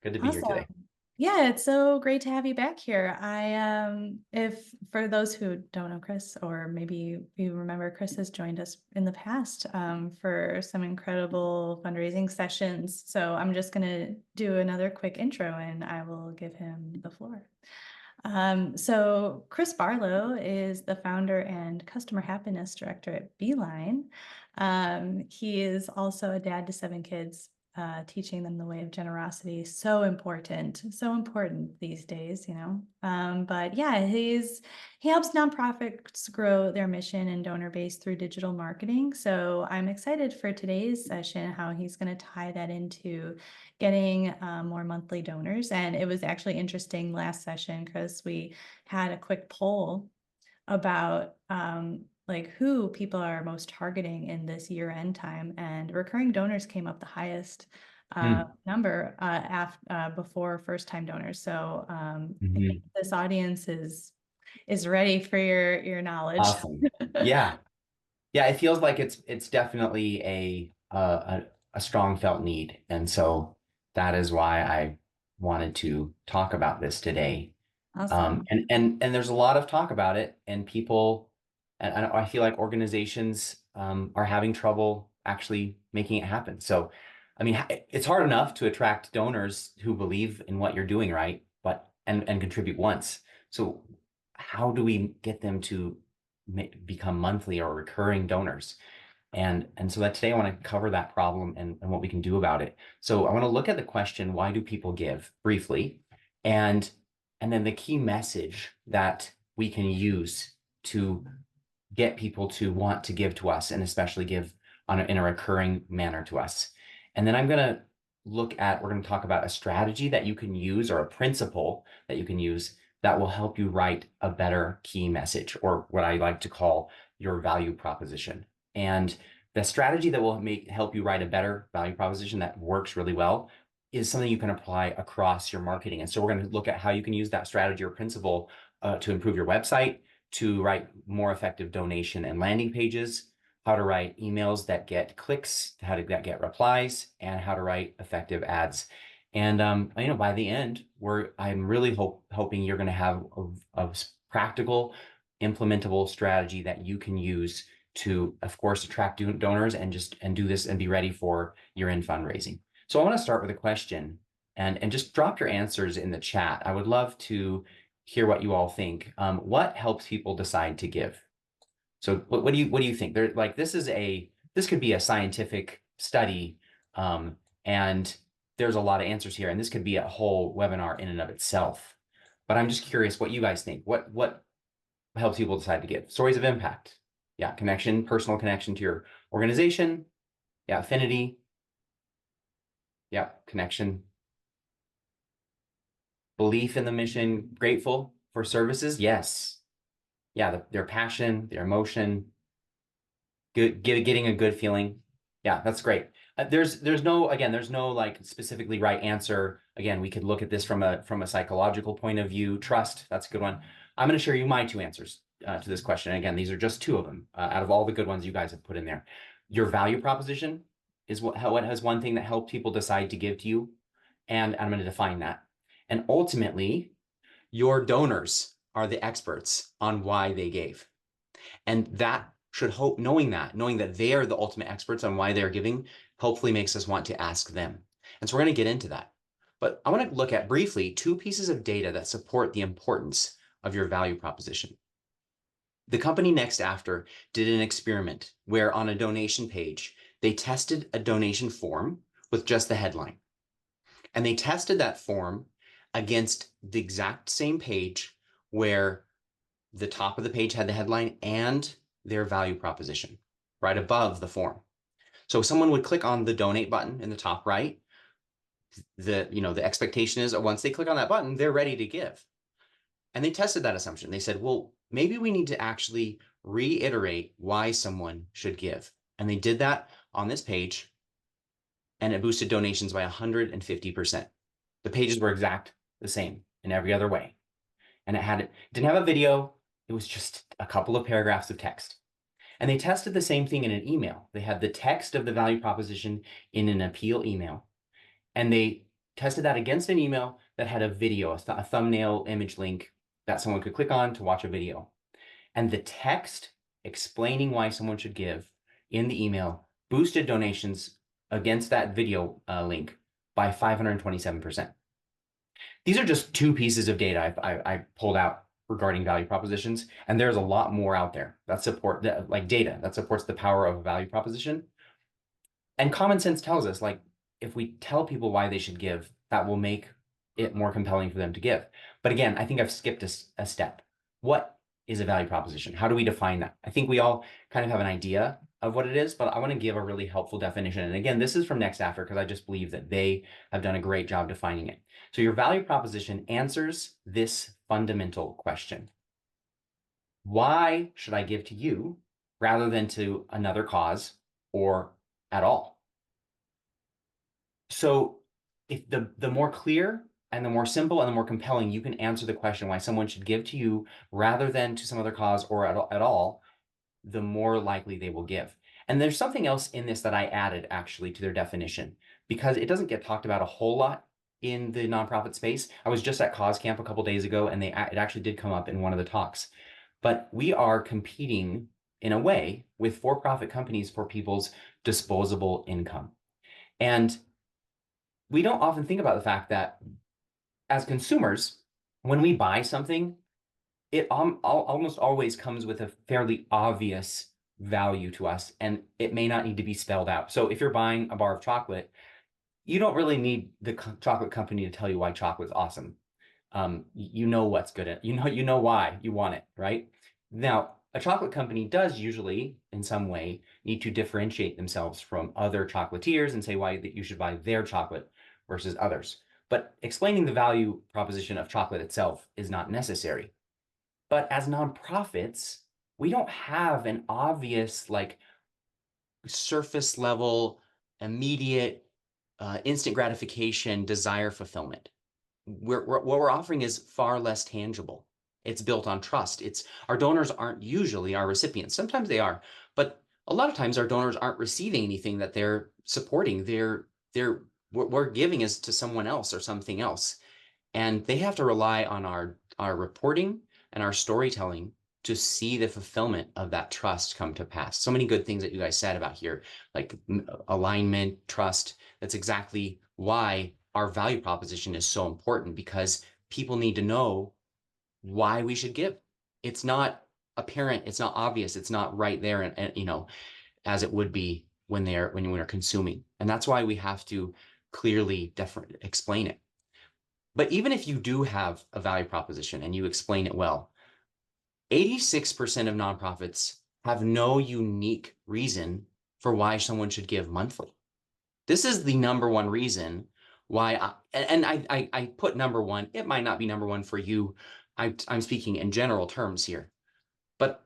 Good to be here today. Awesome. Yeah, it's so great to have you back here. If for those who don't know Chris, or maybe you remember, Chris has joined us in the past for some incredible fundraising sessions. So I'm just going to do another quick intro and I will give him the floor. So Chris Barlow is the founder and customer happiness director at Beeline. He is also a dad to 7 kids, teaching them the way of generosity. So important these days, you know. But yeah, he helps nonprofits grow their mission and donor base through digital marketing. So I'm excited for today's session, how he's going to tie that into getting more monthly donors. And it was actually interesting last session because we had a quick poll about like who people are most targeting in this year-end time, and recurring donors came up the highest Mm. number before first-time donors. So I think Mhm. this audience is ready for your knowledge. Awesome. Yeah. Yeah. It feels like it's definitely a strong felt need. And so that is why I wanted to talk about this today. Awesome. And there's a lot of talk about it, and people, and I feel like organizations are having trouble actually making it happen. So, I mean, it's hard enough to attract donors who believe in what you're doing, right? But and contribute once. So, how do we get them to become monthly or recurring donors? And so that today I want to cover that problem and what we can do about it. So I want to look at the question, why do people give, briefly, and and then the key message that we can use to get people to want to give to us, and especially give in a recurring manner to us. And then we're going to talk about a strategy that you can use, or a principle that you can use, that will help you write a better key message, or what I like to call your value proposition. And the strategy that will help you write a better value proposition that works really well is something you can apply across your marketing. And so we're going to look at how you can use that strategy or principle to improve your website, to write more effective donation and landing pages, how to write emails that get clicks, how to get replies, and how to write effective ads. And by the end, I'm really hoping you're going to have a practical, implementable strategy that you can use to, of course, attract donors, and do this and be ready for year-end fundraising. So I want to start with a question, and just drop your answers in the chat. I would love to hear what you all think. What helps people decide to give? So what do you think? This could be a scientific study, and there's a lot of answers here, and this could be a whole webinar in and of itself. But I'm just curious what you guys think. What helps people decide to give? Stories of impact. Yeah, connection, personal connection to your organization. Yeah, affinity. Yeah, connection. Belief in the mission. Grateful for services. Yes. Yeah, their passion, their emotion, getting a good feeling. Yeah, that's great. There's no like specifically right answer. Again, we could look at this from a psychological point of view. Trust, that's a good one. I'm going to share you my two answers to this question. And again, these are just two of them out of all the good ones you guys have put in there. Your value proposition is what has one thing that helped people decide to give to you, and I'm going to define that. And ultimately, your donors are the experts on why they gave. And that should hope, knowing that they are the ultimate experts on why they're giving, hopefully makes us want to ask them. And so we're going to get into that. But I want to look at briefly two pieces of data that support the importance of your value proposition. The company Next After did an experiment where, on a donation page, they tested a donation form with just the headline. And they tested that form against the exact same page where the top of the page had the headline and their value proposition right above the form. So someone would click on the donate button in the top right. The expectation is that once they click on that button, they're ready to give. And they tested that assumption. They said, well, maybe we need to actually reiterate why someone should give. And they did that on this page, and it boosted donations by 150%. The pages were the same in every other way. And it didn't have a video. It was just a couple of paragraphs of text. And they tested the same thing in an email. They had the text of the value proposition in an appeal email. And they tested that against an email that had a video, a thumbnail image link that someone could click on to watch a video. And the text explaining why someone should give in the email boosted donations against that video link by 527%. These are just two pieces of data I pulled out regarding value propositions, and there's a lot more out there that support that, like data that supports the power of a value proposition. And common sense tells us, like, if we tell people why they should give, that will make it more compelling for them to give. But again, I think I've skipped a step. What is a value proposition? How do we define that? I think we all kind of have an idea of what it is, but I want to give a really helpful definition. And again, this is from Next After because I just believe that they have done a great job defining it. So your value proposition answers this fundamental question. Why should I give to you rather than to another cause or at all? So if the more clear and the more simple and the more compelling you can answer the question why someone should give to you rather than to some other cause or at all, the more likely they will give. And there's something else in this that I added actually to their definition because it doesn't get talked about a whole lot in the nonprofit space. I was just at Cause Camp a couple days ago and it actually did come up in one of the talks. But we are competing in a way with for-profit companies for people's disposable income. And we don't often think about the fact that as consumers, when we buy something, it almost always comes with a fairly obvious value to us, and it may not need to be spelled out. So if you're buying a bar of chocolate, you don't really need the chocolate company to tell you why chocolate's awesome. You know what's good at, you know why you want it, right? Now, a chocolate company does usually, in some way, need to differentiate themselves from other chocolatiers and say why that you should buy their chocolate versus others. But explaining the value proposition of chocolate itself is not necessary. But as nonprofits, we don't have an obvious, like, surface level, immediate, instant gratification, desire fulfillment. What we're offering is far less tangible. It's built on trust. Our donors aren't usually our recipients. Sometimes they are, but a lot of times our donors aren't receiving anything that they're supporting. What we're giving is to someone else or something else. And they have to rely on our reporting and our storytelling to see the fulfillment of that trust come to pass. So many good things that you guys said about here, like alignment, trust. That's exactly why our value proposition is so important, because people need to know why we should give. It's not apparent, it's not obvious, it's not right there, and as it would be when you're consuming. And that's why we have to clearly explain it. But even if you do have a value proposition and you explain it well, 86% of nonprofits have no unique reason for why someone should give monthly. This is the number one reason why, I put number one. It might not be number one for you. I'm speaking in general terms here. But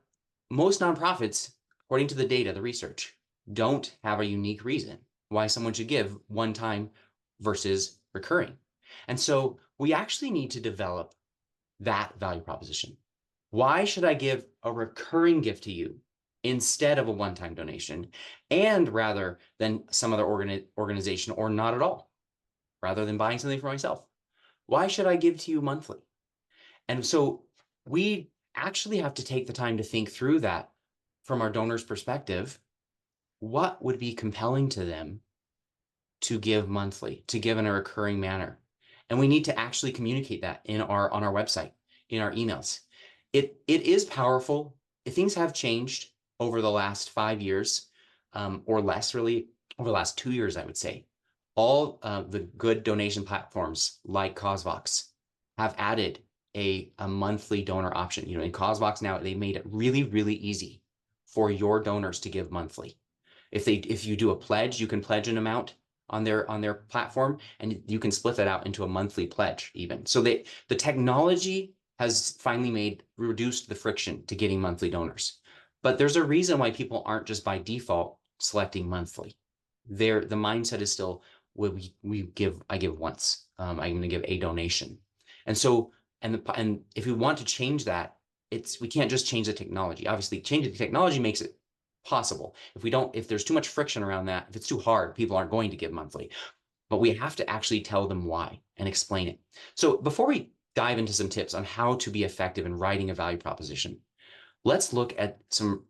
most nonprofits, according to the data, the research, don't have a unique reason why someone should give one time versus recurring. And so we actually need to develop that value proposition. Why should I give a recurring gift to you instead of a one-time donation, and rather than some other organization, or not at all, rather than buying something for myself? Why should I give to you monthly? And so we actually have to take the time to think through that from our donors' perspective. What would be compelling to them to give monthly, to give in a recurring manner? And we need to actually communicate that on our website, in our emails. It is powerful. Things have changed over the last 5 years, or less, really, over the last 2 years, I would say. All the good donation platforms like CauseVox have added a monthly donor option. In CauseVox now, they made it really, really easy for your donors to give monthly. If you do a pledge, you can pledge an amount on their platform, and you can split that out into a monthly pledge even. So the technology has finally reduced the friction to getting monthly donors. But there's a reason why people aren't just by default selecting monthly. The mindset is still, I give once. I'm going to give a donation. And so, and if we want to change that, we can't just change the technology. Obviously, changing the technology makes it possible. If there's too much friction around that, if it's too hard, people aren't going to give monthly. but we have to actually tell them why and explain it. So before we dive into some tips on how to be effective in writing a value proposition, let's look at some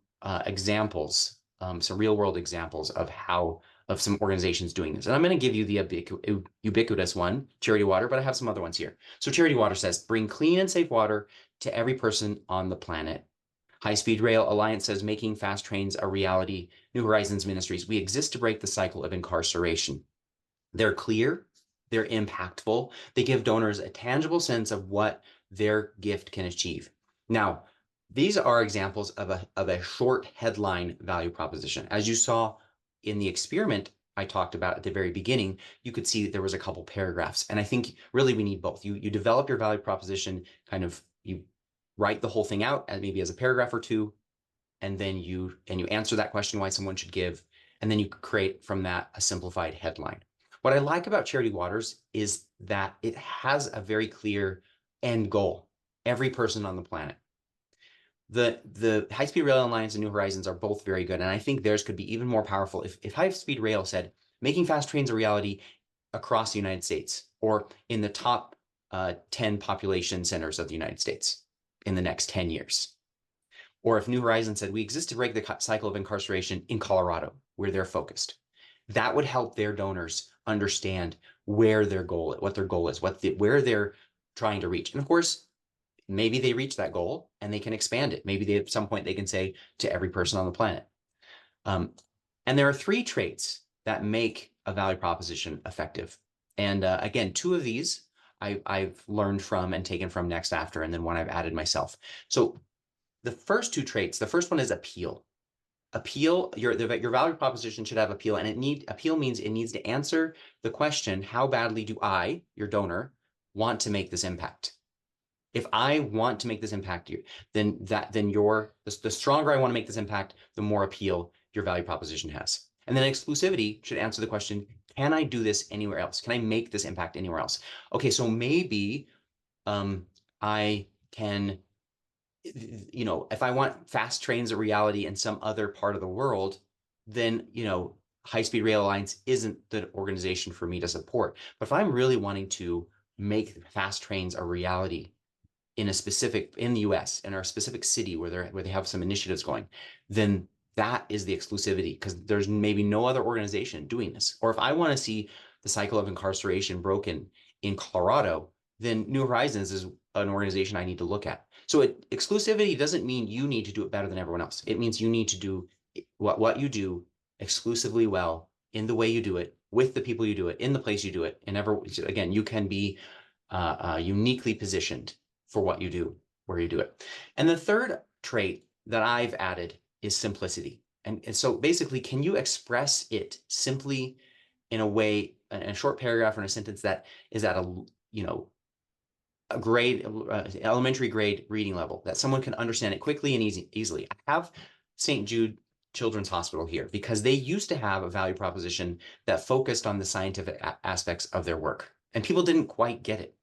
examples, some real world examples of some organizations doing this. And I'm going to give you the ubiquitous one, Charity Water, but I have some other ones here. So Charity Water says, bring clean and safe water to every person on the planet. High Speed Rail Alliance says, making fast trains a reality. New Horizons Ministries, we exist to break the cycle of incarceration. They're clear, they're impactful, they give donors a tangible sense of what their gift can achieve. Now, these are examples of a short headline value proposition. As you saw in the experiment I talked about at the very beginning, you could see that there was a couple paragraphs. And I think really we need both. You develop your value proposition, kind of you write the whole thing out as maybe as a paragraph or two, and then you answer that question why someone should give, and then you create from that a simplified headline. What I like about Charity Waters is that it has a very clear end goal: every person on the planet. The High Speed Rail Alliance and New Horizons are both very good, and I think theirs could be even more powerful if High Speed Rail said, making fast trains a reality across the United States, or in the top 10 population centers of the United States in the next 10 years. Or if New Horizons said, we exist to break the cycle of incarceration in Colorado, where they're focused. That would help their donors understand where their goal, what their goal is, where they're trying to reach. And of course, maybe they reach that goal and they can expand it. Maybe at some point they can say to every person on the planet. And there are 3 traits that make a value proposition effective. And again, 2 of these I've learned from and taken from Next After, and then one I've added myself. So the first 2 traits, the first one is appeal. Appeal, your value proposition should have appeal, and appeal means it needs to answer the question, how badly do I, your donor, want to make this impact? If I want to make this impact, then the stronger I want to make this impact, the more appeal your value proposition has. And then exclusivity should answer the question, can I do this anywhere else? Can I make this impact anywhere else? Okay, so maybe I can, if I want fast trains of reality in some other part of the world, then, High Speed Rail Alliance isn't the organization for me to support. But if I'm really wanting to make fast trains a reality in the US, in our specific city where they have some initiatives going, then that is the exclusivity, because there's maybe no other organization doing this. Or if I want to see the cycle of incarceration broken in Colorado, then New Horizons is an organization I need to look at. So exclusivity doesn't mean you need to do it better than everyone else. It means you need to do what you do exclusively well, in the way you do it, with the people you do it, in the place you do it. And again, you can be uniquely positioned for what you do, where you do it. And the third trait that I've added is simplicity. And so basically, can you express it simply in a way, in a short paragraph or in a sentence that is at a grade, elementary grade reading level, that someone can understand it quickly and easily. I have St. Jude Children's Hospital here because they used to have a value proposition that focused on the scientific aspects of their work, and people didn't quite get it.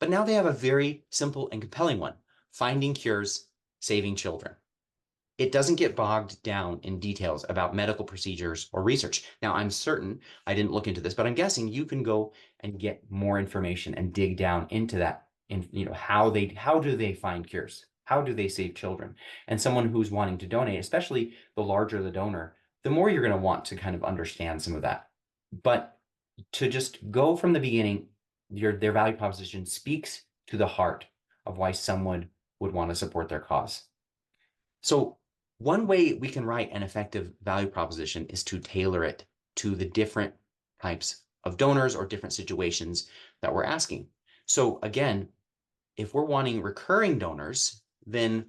But now they have a very simple and compelling one: finding cures, saving children. It doesn't get bogged down in details about medical procedures or research. Now, I'm certain, I didn't look into this, but I'm guessing you can go and get more information and dig down into that. How do they find cures? How do they save children? And someone who's wanting to donate, especially the larger the donor, the more you're going to want to kind of understand some of that. But to just go from the beginning, their value proposition speaks to the heart of why someone would want to support their cause. So one way we can write an effective value proposition is to tailor it to the different types of donors or different situations that we're asking. So again, if we're wanting recurring donors, then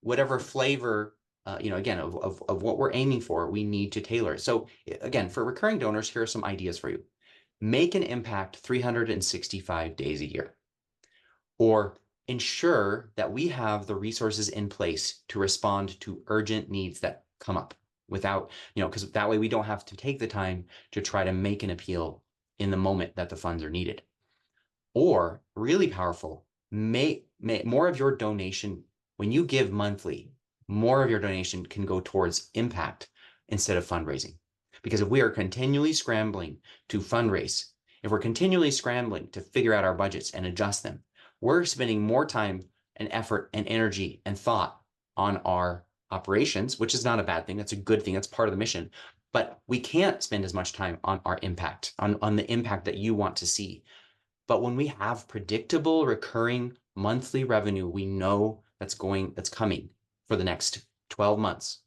whatever flavor, again, of what we're aiming for, we need to tailor it. So again, for recurring donors, here are some ideas for you. Make an impact 365 days a year, or ensure that we have the resources in place to respond to urgent needs that come up without, because that way we don't have to take the time to try to make an appeal in the moment that the funds are needed. Or really powerful, make more of your donation, when you give monthly, more of your donation can go towards impact instead of fundraising. Because if we are continually scrambling to fundraise, if we're continually scrambling to figure out our budgets and adjust them, we're spending more time and effort and energy and thought on our operations, which is not a bad thing. That's a good thing. That's part of the mission. But we can't spend as much time on our impact, on the impact that you want to see. But when we have predictable, recurring monthly revenue, we know that's coming for the next 12 months.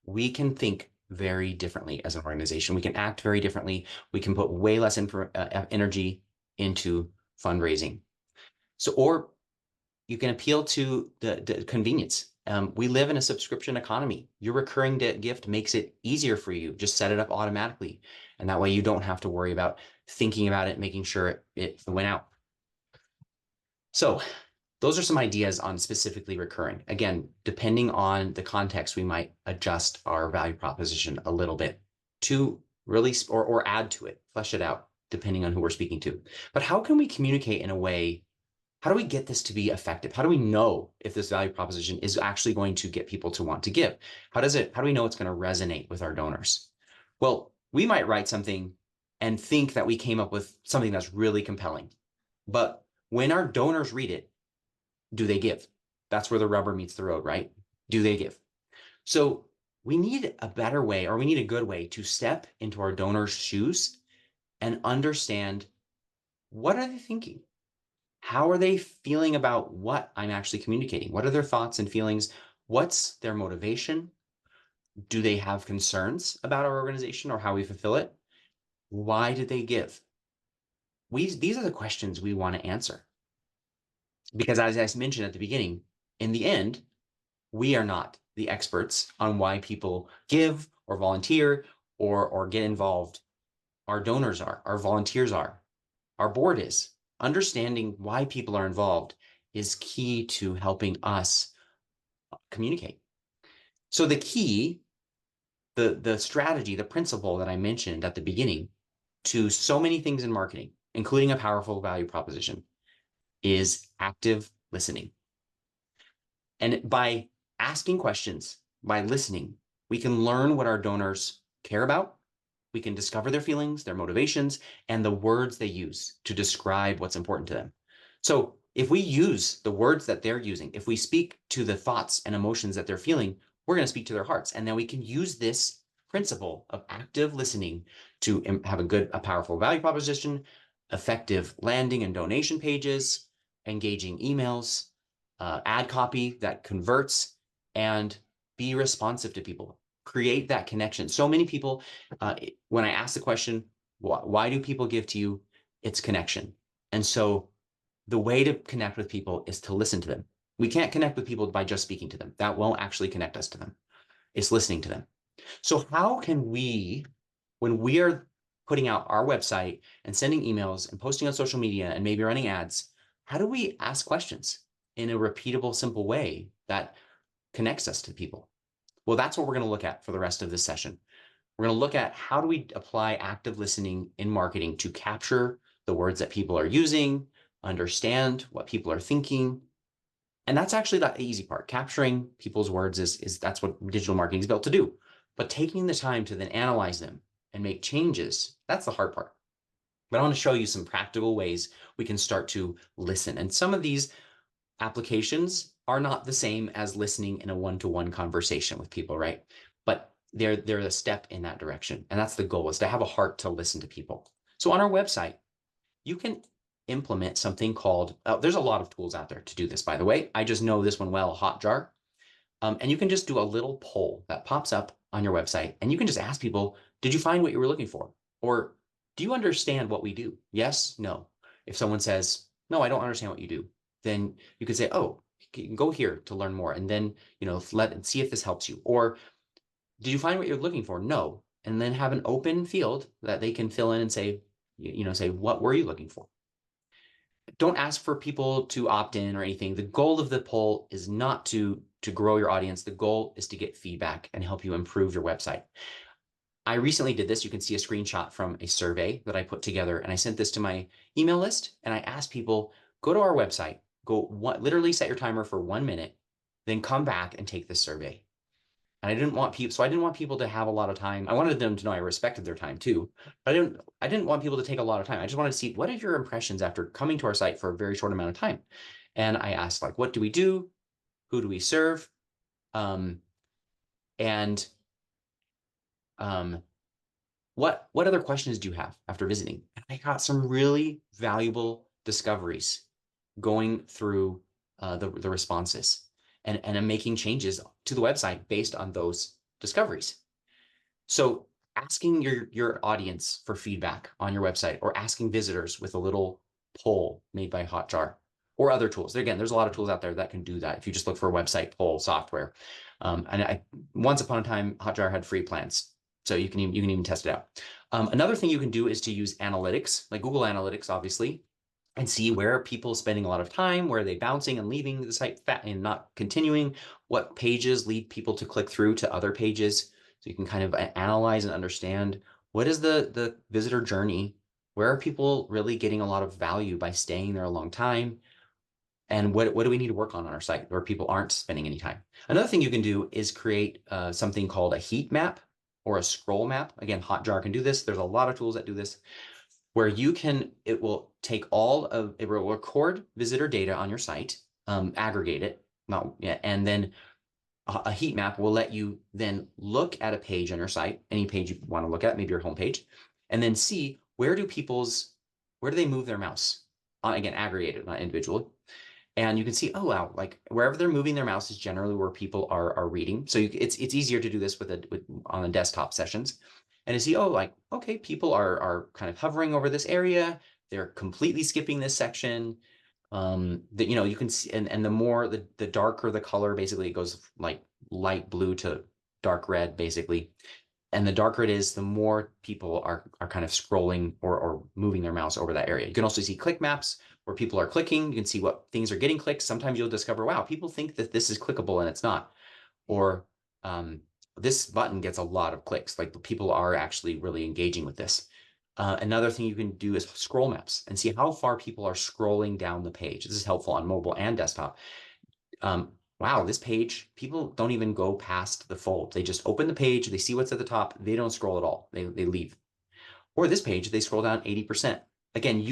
We can think very differently as an organization. We can act very differently. We can put way less energy into fundraising. So, or you can appeal to the convenience. We live in a subscription economy. Your recurring gift makes it easier for you. Just set it up automatically. And that way you don't have to worry about thinking about it, making sure it went out. So those are some ideas on specifically recurring. Again, depending on the context, we might adjust our value proposition a little bit to release or add to it, flesh it out, depending on who we're speaking to. But how can we communicate in a way? How do we get this to be effective? How do we know if this value proposition is actually going to get people to want to give? How do we know it's going to resonate with our donors? Well, we might write something and think that we came up with something that's really compelling. But when our donors read it, do they give? That's where the rubber meets the road, right? Do they give? So we need a better way, or we need a good way to step into our donors' shoes and understand, what are they thinking? How are they feeling about what I'm actually communicating? What are their thoughts and feelings? What's their motivation? Do they have concerns about our organization or how we fulfill it? Why did they give? These are the questions we want to answer. Because as I mentioned at the beginning, in the end, we are not the experts on why people give or volunteer or get involved. Our donors are, our volunteers are, our board is. Understanding why people are involved is key to helping us communicate. So the key, the strategy, the principle that I mentioned at the beginning to so many things in marketing, including a powerful value proposition, is active listening. And by asking questions, by listening, we can learn what our donors care about. We can discover their feelings, their motivations, and the words they use to describe what's important to them. So if we use the words that they're using, if we speak to the thoughts and emotions that they're feeling, we're going to speak to their hearts. And then we can use this principle of active listening to have a powerful value proposition, effective landing and donation pages, engaging emails, ad copy that converts, and be responsive to people. Create that connection. So many people, when I ask the question, why do people give to you? It's connection. And so the way to connect with people is to listen to them. We can't connect with people by just speaking to them. That won't actually connect us to them. It's listening to them. So how can we, when we are putting out our website and sending emails and posting on social media and maybe running ads, how do we ask questions in a repeatable, simple way that connects us to people? Well, that's what we're going to look at for the rest of this session. We're going to look at how do we apply active listening in marketing to capture the words that people are using, understand what people are thinking. And that's actually the easy part. Capturing people's words is that's what digital marketing is built to do. But taking the time to then analyze them and make changes, that's the hard part. But I want to show you some practical ways we can start to listen. And some of these applications are not the same as listening in a one-to-one conversation with people, right? But they're a step in that direction. And that's the goal, is to have a heart to listen to people. So on our website, you can implement something called, there's a lot of tools out there to do this, by the way. I just know this one well, Hotjar. And you can just do a little poll that pops up on your website. And you can just ask people, did you find what you were looking for? Or do you understand what we do? Yes, no. If someone says, no, I don't understand what you do, then you could say, oh, you can go here to learn more. And then, see if this helps you. Or did you find what you're looking for? No. And then have an open field that they can fill in and say, say, what were you looking for? Don't ask for people to opt in or anything. The goal of the poll is not to grow your audience. The goal is to get feedback and help you improve your website. I recently did this. You can see a screenshot from a survey that I put together, and I sent this to my email list, and I asked people, go to our website, literally set your timer for 1 minute, then come back and take this survey. And I didn't want people, so I didn't want people to have a lot of time. I wanted them to know I respected their time too. But I didn't want people to take a lot of time. I just wanted to see what are your impressions after coming to our site for a very short amount of time. And I asked like, what do we do? Who do we serve? Um, and um, what other questions do you have after visiting? And I got some really valuable discoveries going through the responses, and I'm making changes to the website based on those discoveries. So asking your audience for feedback on your website, or asking visitors with a little poll made by Hotjar or other tools. Again, there's a lot of tools out there that can do that. If you just look for website poll software, once upon a time, Hotjar had free plans, so you can even test it out. Another thing you can do is to use analytics, like Google Analytics, obviously, and see where are people spending a lot of time, where are they bouncing and leaving the site and not continuing, what pages lead people to click through to other pages. So you can kind of analyze and understand what is the visitor journey, where are people really getting a lot of value by staying there a long time, and what do we need to work on our site where people aren't spending any time. Another thing you can do is create something called a heat map or a scroll map. Again, Hotjar can do this. There's a lot of tools that do this, where it will take it will record visitor data on your site, aggregate it, not yeah, and then a heat map will let you then look at a page on your site, any page you want to look at, maybe your homepage, and then see where do they move their mouse? Again, aggregated, not individually. And you can see, oh wow, like wherever they're moving their mouse is generally where people are reading. So it's easier to do this with on the desktop sessions, and to see, oh, like okay, people are kind of hovering over this area, they're completely skipping this section. That you can see, and the darker the color, basically it goes like light blue to dark red, basically. And the darker it is, the more people are kind of scrolling or moving their mouse over that area. You can also see click maps where people are clicking. You can see what things are getting clicked. Sometimes you'll discover, wow, people think that this is clickable and it's not. Or this button gets a lot of clicks. Like the people are actually really engaging with this. Another thing you can do is scroll maps and see how far people are scrolling down the page. This is helpful on mobile and desktop. Wow, this page, people don't even go past the fold. They just open the page, they see what's at the top, they don't scroll at all. They leave. Or this page, they scroll down 80%. Again,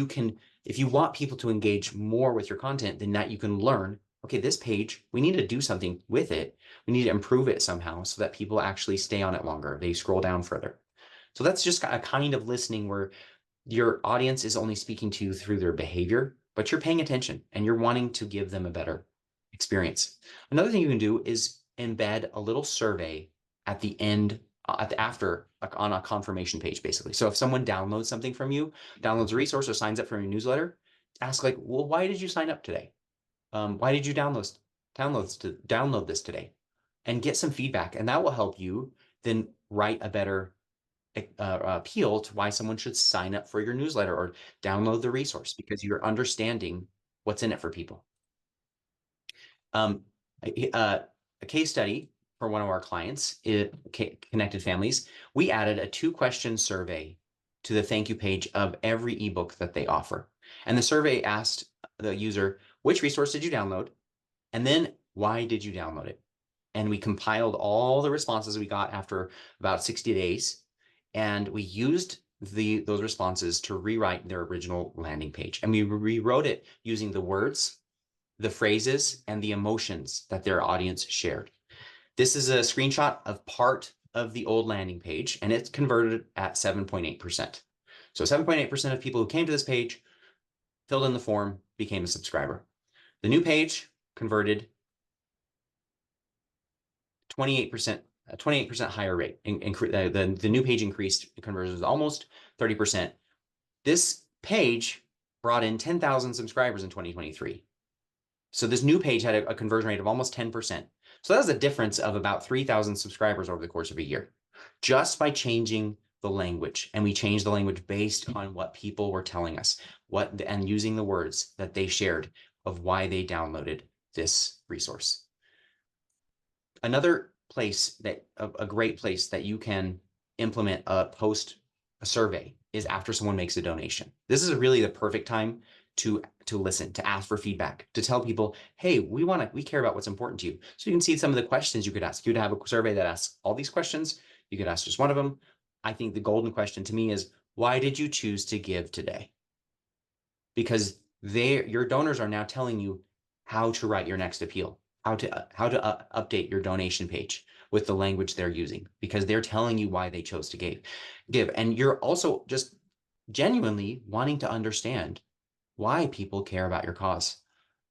if you want people to engage more with your content, then that you can learn, okay, this page, we need to do something with it. We need to improve it somehow so that people actually stay on it longer. They scroll down further. So that's just a kind of listening where your audience is only speaking to you through their behavior, but you're paying attention and you're wanting to give them a better experience. Another thing you can do is embed a little survey at the end, after, like on a confirmation page, basically. So if someone downloads something from you, downloads a resource or signs up for your newsletter, ask like, well, why did you sign up today? Why did you download this today? And get some feedback, and that will help you then write a better appeal to why someone should sign up for your newsletter or download the resource, because you're understanding what's in it for people. A case study for one of our clients, Connected Families, we added a 2-question survey to the thank you page of every ebook that they offer. And the survey asked the user, which resource did you download? And then why did you download it? And we compiled all the responses we got after about 60 days. And we used those responses to rewrite their original landing page. And we rewrote it using the words, the phrases, and the emotions that their audience shared. This is a screenshot of part of the old landing page, and it's converted at 7.8%. So 7.8% of people who came to this page, filled in the form, became a subscriber. The new page converted 28%, 28% higher rate. The new page increased conversions almost 30%. This page brought in 10,000 subscribers in 2023. So this new page had a conversion rate of almost 10%. So that's a difference of about 3,000 subscribers over the course of a year, just by changing the language. And we changed the language based on what people were telling us, and using the words that they shared of why they downloaded this resource. Another place that a great place that you can implement a survey is after someone makes a donation. This is really the perfect time to listen, to ask for feedback, to tell people, hey, we care about what's important to you. So you can see some of the questions you could ask. You'd have a survey that asks all these questions. You could ask just one of them. I think the golden question to me is, why did you choose to give today? Because your donors are now telling you how to write your next appeal, how to update your donation page with the language they're using, because they're telling you why they chose to give. And you're also just genuinely wanting to understand why people care about your cause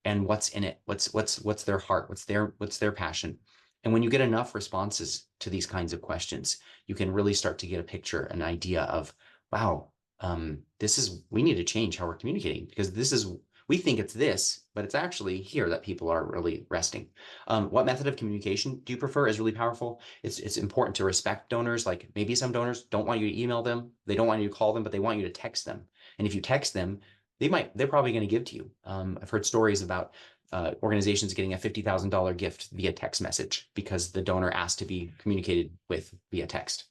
and what's in it, what's their heart, what's their passion. And when you get enough responses to these kinds of questions, you can really start to get a picture, an idea of, wow, we need to change how we're communicating, because we think it's this, but it's actually here that people are really resting. What method of communication do you prefer is really powerful. It's important to respect donors. Like, maybe some donors don't want you to email them, they don't want you to call them, but they want you to text them. And if you text them, they're probably going to give to you. I've heard stories about organizations getting a $50,000 gift via text message because the donor asked to be communicated with via text.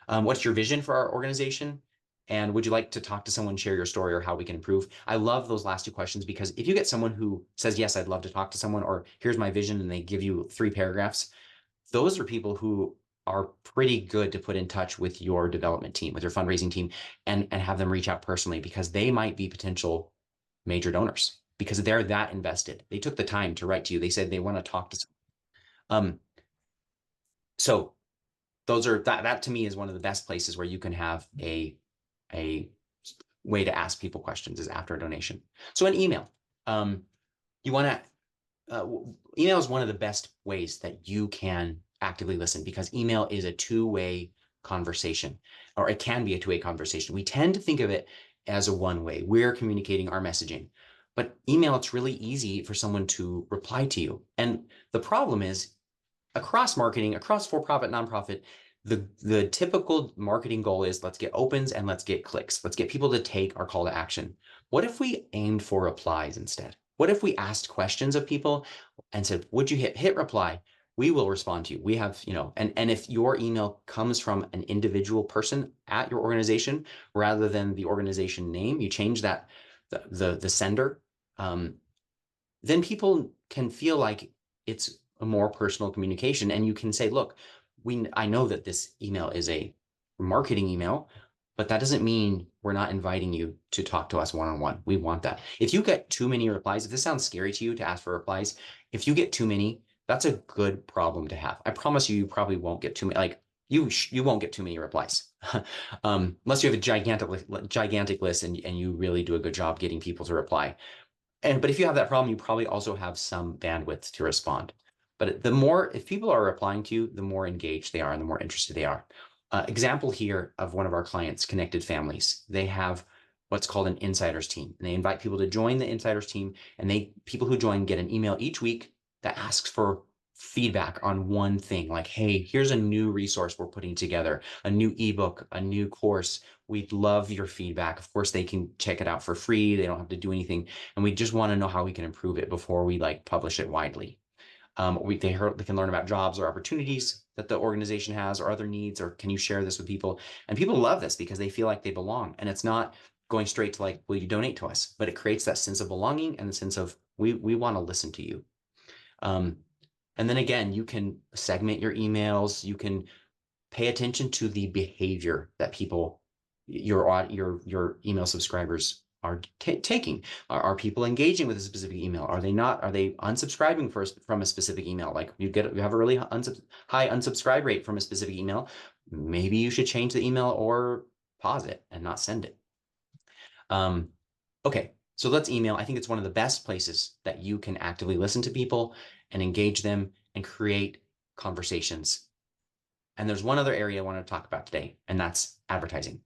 What's your vision for our organization? And would you like to talk to someone, share your story, or how we can improve? I love those last two questions, because if you get someone who says, yes, I'd love to talk to someone, or here's my vision, and they give you 3 paragraphs, those are people who are pretty good to put in touch with your development team, with your fundraising team, and have them reach out personally, because they might be potential major donors, because they're that invested. They took the time to write to you. They said they want to talk to someone. So that to me is one of the best places where you can have a way to ask people questions, is after a donation. So an email. You want to Email is one of the best ways that you can actively listen, because email is a two-way conversation, or it can be a two-way conversation. We tend to think of it as a one-way. We're communicating our messaging. But email, it's really easy for someone to reply to you. And the problem is, across marketing, across for-profit, nonprofit, the typical marketing goal is, let's get opens and let's get clicks. Let's get people to take our call to action. What if we aimed for replies instead? What if we asked questions of people and said, would you hit reply? We will respond to you. We have, and if your email comes from an individual person at your organization rather than the organization name, you change that, the sender, then people can feel like it's a more personal communication. And you can say, look, I know that this email is a marketing email, but that doesn't mean we're not inviting you to talk to us one-on-one. We want that. If you get too many replies, if this sounds scary to you to ask for replies, if you get too many, that's a good problem to have. I promise you probably won't get too many, like you won't get too many replies. Unless you have a gigantic list and you really do a good job getting people to reply. But if you have that problem, you probably also have some bandwidth to respond. But if people are replying to you, the more engaged they are and the more interested they are. Example here of one of our clients, Connected Families. They have what's called an insiders team, and they invite people to join the insiders team. And people who join get an email each week that asks for feedback on one thing, like, hey, here's a new resource we're putting together, a new ebook, a new course. We'd love your feedback. Of course, they can check it out for free. They don't have to do anything. And we just want to know how we can improve it before we publish it widely. They can learn about jobs or opportunities that the organization has, or other needs, or can you share this with people? And people love this because they feel like they belong. And it's not going straight to will you donate to us? But it creates that sense of belonging and the sense of, we want to listen to you. And then again, you can segment your emails. You can pay attention to the behavior that your email subscribers are taking. Are people engaging with a specific email? Are they not? Are they unsubscribing from a specific email? Like you have a really high unsubscribe rate from a specific email. Maybe you should change the email or pause it and not send it. Okay, so let's email. I think it's one of the best places that you can actively listen to people and engage them and create conversations. And there's one other area I want to talk about today, and that's advertising.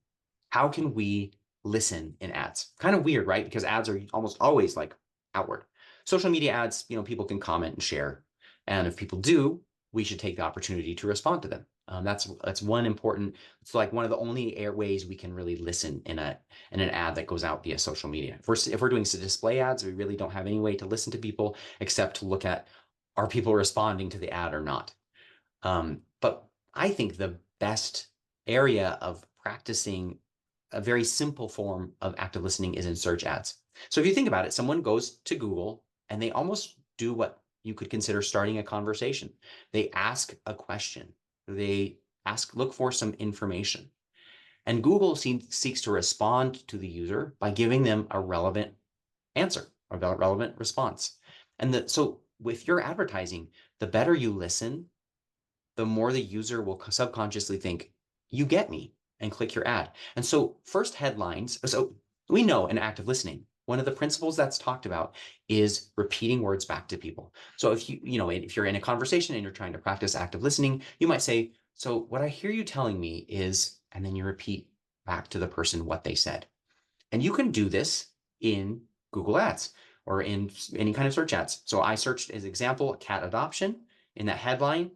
How can we listen in ads? Kind of weird, right? Because ads are almost always outward. Social media ads, people can comment and share. And if people do, we should take the opportunity to respond to them. That's one important, it's one of the only ways we can really listen in an ad that goes out via social media. If we're doing display ads, we really don't have any way to listen to people except to look at, are people responding to the ad or not? But I think the best area of practicing a very simple form of active listening is in search ads. So if you think about it, someone goes to Google and they almost do what you could consider starting a conversation. They ask a question. They look for some information. And Google seeks to respond to the user by giving them a relevant answer, a relevant response. So with your advertising, the better you listen, the more the user will subconsciously think, you get me, and click your ad. And so first headlines, so we know in active listening, one of the principles that's talked about is repeating words back to people. So if if you're in a conversation and you're trying to practice active listening, you might say, so what I hear you telling me is, and then you repeat back to the person what they said. And you can do this in Google Ads or in any kind of search ads. So I searched as example, cat adoption. In that headline,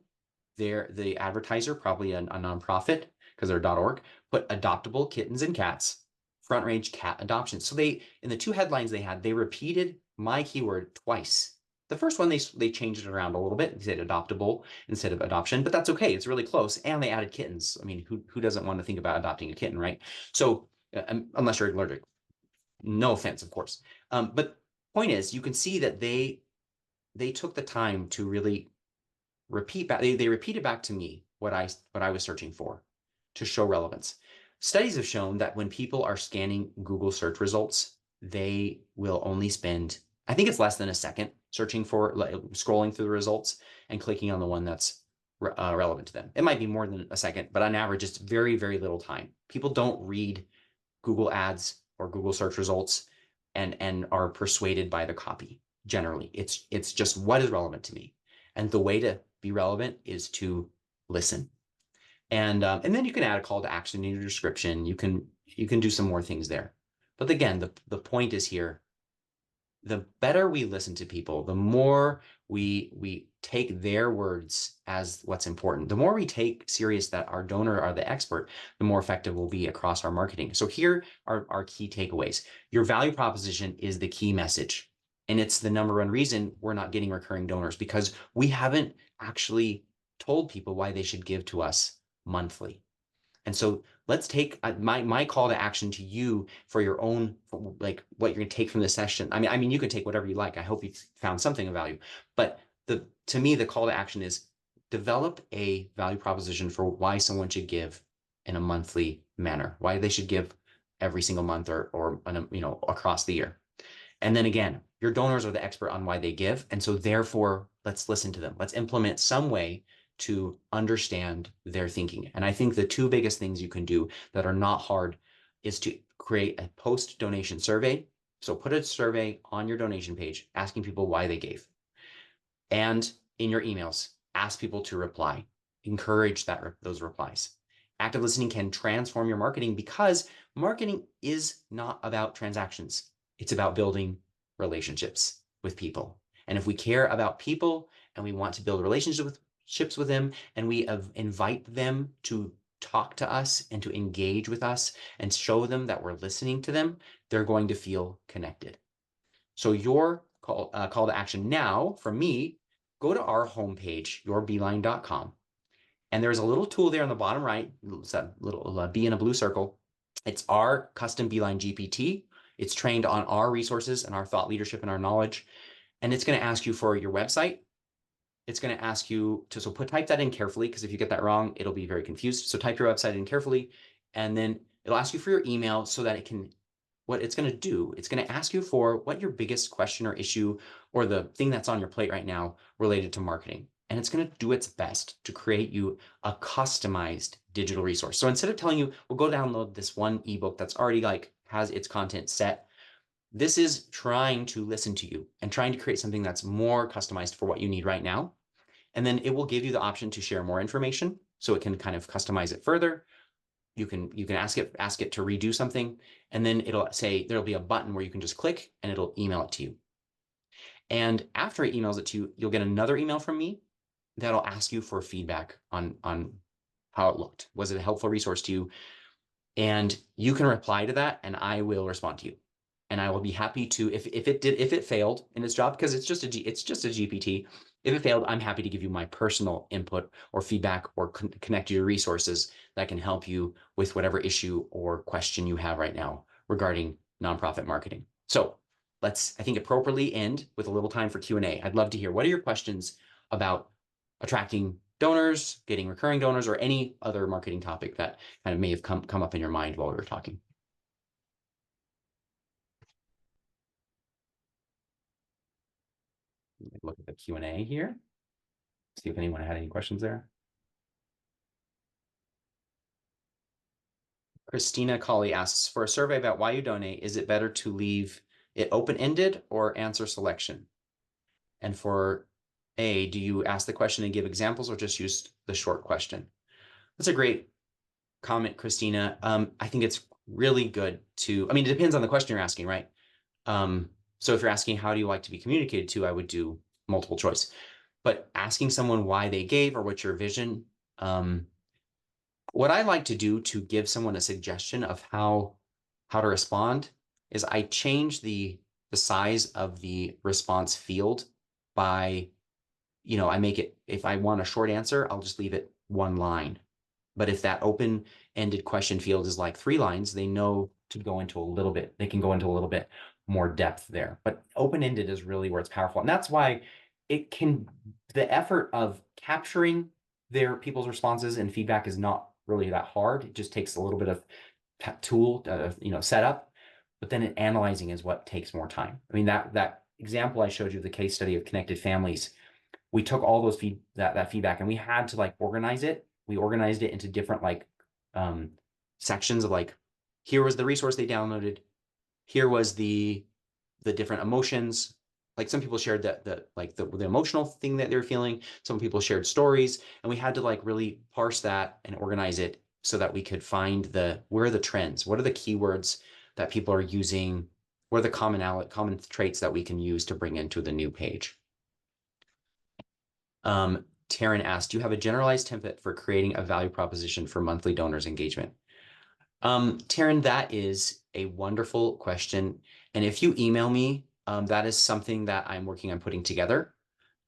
the advertiser, probably a nonprofit because they're .org, put adoptable kittens and cats, front range cat adoption. So in the two headlines they repeated my keyword twice. The first one, they changed it around a little bit. They said adoptable instead of adoption, but that's okay. It's really close. And they added kittens. I mean, who doesn't want to think about adopting a kitten, right? So unless you're allergic, no offense, of course. But point is, you can see that they took the time to really repeat back. They repeated back to me what I was searching for to show relevance. Studies have shown that when people are scanning Google search results, they will only spend, I think it's less than a second searching for, scrolling through the results and clicking on the one that's relevant to them. It might be more than a second, but on average, it's very, very little time. People don't read Google Ads or Google search results and are persuaded by the copy. Generally, it's just what is relevant to me. And the way to be relevant is to listen. And then you can add a call to action in your description. You can do some more things there. But again, the point is here, the better we listen to people, the more we take their words as what's important, the more we take serious that our donor are the expert, the more effective we'll be across our marketing. So here are our key takeaways. Your value proposition is the key message. And it's the number one reason we're not getting recurring donors, because we haven't actually told people why they should give to us monthly. And so let's take my call to action to you for your own, like what you're going to take from this session. I mean, you can take whatever you like. I hope you found something of value. But to me, the call to action is develop a value proposition for why someone should give in a monthly manner, why they should give every single month or across the year. And then again, your donors are the expert on why they give. And so therefore, let's listen to them. Let's implement some way to understand their thinking. And I think the two biggest things you can do that are not hard is to create a post-donation survey. So put a survey on your donation page asking people why they gave. And in your emails, ask people to reply. Encourage those replies. Active listening can transform your marketing because marketing is not about transactions. It's about building relationships with people. And if we care about people and we want to build relationships with them and we invite them to talk to us and to engage with us and show them that we're listening to them, they're going to feel connected. So your call to action now from me, go to our homepage, yourbeeline.com. And there's a little tool there on the bottom right, it's that little B in a blue circle. It's our custom Beeline GPT. It's trained on our resources and our thought leadership and our knowledge. And it's going to ask you for your website. It's going to ask you to, type that in carefully, because if you get that wrong, it'll be very confused. So type your website in carefully, and then it'll ask you for your email so that what it's going to do, it's going to ask you for what your biggest question or issue or the thing that's on your plate right now related to marketing. And it's going to do its best to create you a customized digital resource. So instead of telling you, well, go download this one ebook that's already has its content set, this is trying to listen to you and trying to create something that's more customized for what you need right now. And then it will give you the option to share more information, so it can kind of customize it further. You can ask it to redo something, and then it'll say there'll be a button where you can just click and it'll email it to you. And after it emails it to you, you'll get another email from me that'll ask you for feedback on how it looked. Was it a helpful resource to you? And you can reply to that, and I will respond to you. And I will be happy to, if it failed in its job, because it's just a GPT, If it failed, I'm happy to give you my personal input or feedback or connect you to resources that can help you with whatever issue or question you have right now regarding nonprofit marketing. So let's, I think, appropriately end with a little time for Q&A. I'd love to hear, what are your questions about attracting donors, getting recurring donors, or any other marketing topic that kind of may have come up in your mind while we were talking? Look at the Q&A here. See if anyone had any questions there. Christina Colley asks, for a survey about why you donate, is it better to leave it open-ended or answer selection? And for A, do you ask the question and give examples or just use the short question? That's a great comment, Christina. I think it's really good to, I mean, it depends on the question you're asking, right? So if you're asking, how do you like to be communicated to, I would do multiple choice. But asking someone why they gave or what's your vision, what I like to do to give someone a suggestion of how to respond is I change the size of the response field by, I make it, if I want a short answer, I'll just leave it one line. But if that open-ended question field is like 3 lines, they know to go into a little bit, they can go into a little bit more depth there. But open-ended is really where it's powerful. And that's why the effort of capturing people's responses and feedback is not really that hard. It just takes a little bit of tool, setup, but then analyzing is what takes more time. I mean, that example I showed you, the case study of connected families, we took all those that feedback and we had to organize it. We organized it into different sections of here was the resource they downloaded. Here was the different emotions. Like some people shared the emotional thing that they were feeling. Some people shared stories, and we had to really parse that and organize it so that we could find where are the trends, what are the keywords that people are using, what are the common traits that we can use to bring into the new page. Taryn asked, do you have a generalized template for creating a value proposition for monthly donors engagement? Taryn, that is a wonderful question. And if you email me, that is something that I'm working on putting together.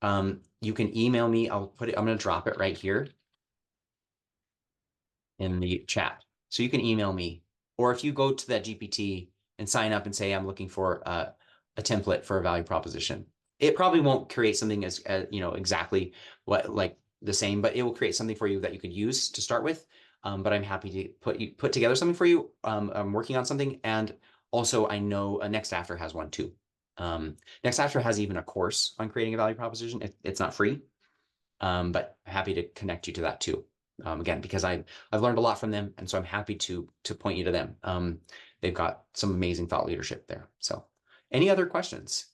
You can email me. I'm going to drop it right here in the chat. So you can email me, or if you go to that GPT and sign up and say, I'm looking for a template for a value proposition, it probably won't create something as exactly what the same, but it will create something for you that you could use to start with. But I'm happy to put together something for you. I'm working on something, and also I know Next After has one too. Next After has even a course on creating a value proposition. It's not free, but happy to connect you to that too. Again, because I've learned a lot from them, and so I'm happy to point you to them. They've got some amazing thought leadership there. So, any other questions?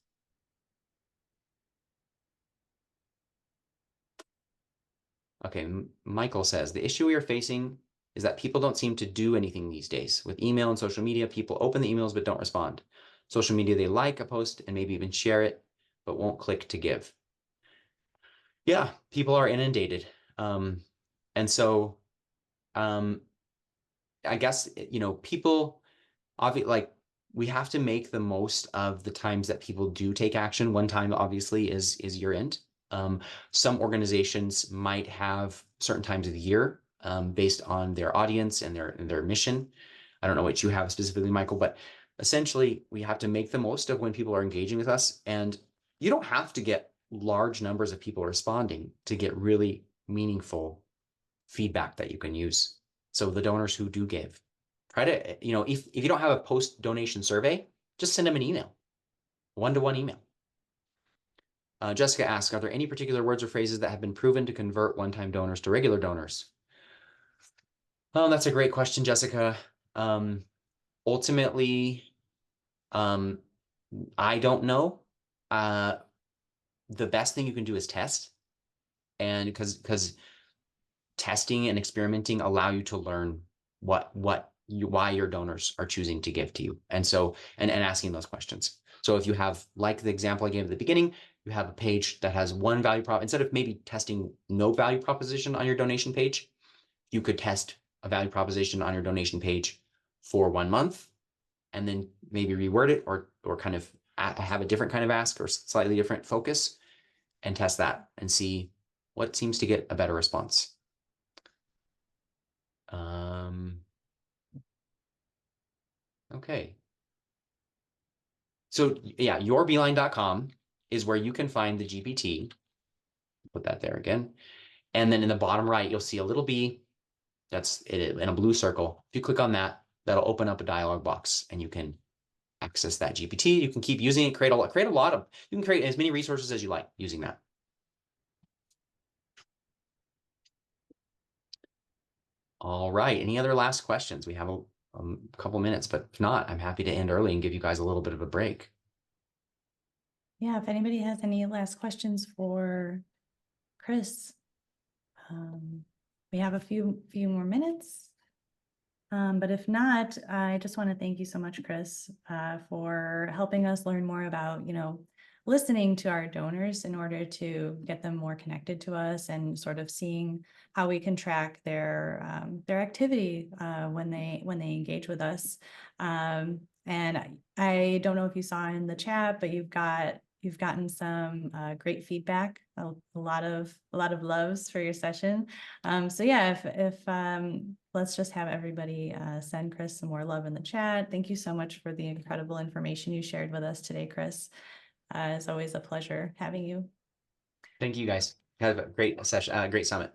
Okay, Michael says, the issue we are facing is that people don't seem to do anything these days. With email and social media, people open the emails but don't respond. Social media, they like a post and maybe even share it, but won't click to give. Yeah, people are inundated. And so I guess, people, obviously, we have to make the most of the times that people do take action. One time, obviously, is year-end. Some organizations might have certain times of the year based on their audience and their mission. I don't know what you have specifically, Michael, but essentially we have to make the most of when people are engaging with us. And you don't have to get large numbers of people responding to get really meaningful feedback that you can use. So the donors who do give, try to, if you don't have a post donation survey, just send them an email, one-to-one email. Jessica asks, are there any particular words or phrases that have been proven to convert one-time donors to regular donors? Oh, that's a great question, Jessica. Ultimately, I don't know. The best thing you can do is test. And because testing and experimenting allow you to learn why your donors are choosing to give to you. And so, and asking those questions. So if you have, like the example I gave at the beginning, you have a page that has one value prop, instead of maybe testing no value proposition on your donation page, you could test a value proposition on your donation page for 1 month, and then maybe reword it or kind of have a different kind of ask or slightly different focus, and test that and see what seems to get a better response. Okay. So yeah, yourbeeline.com is where you can find the GPT. Put that there again. And then in the bottom right, you'll see a little bee that's in a blue circle. If you click on that, that'll open up a dialog box and you can access that GPT. You can keep using it, create a lot of, you can create as many resources as you like using that. All right. Any other last questions? We have a couple minutes, but if not, I'm happy to end early and give you guys a little bit of a break. Yeah, if anybody has any last questions for Chris, we have a few more minutes. But if not, I just want to thank you so much, Chris, for helping us learn more about, listening to our donors in order to get them more connected to us and sort of seeing how we can track their activity when they engage with us. And I don't know if you saw in the chat, but you've gotten some great feedback, a lot of loves for your session. So yeah, if let's just have everybody send Chris some more love in the chat. Thank you so much for the incredible information you shared with us today, Chris. It's always a pleasure having you. Thank you guys. Have a great session, great summit.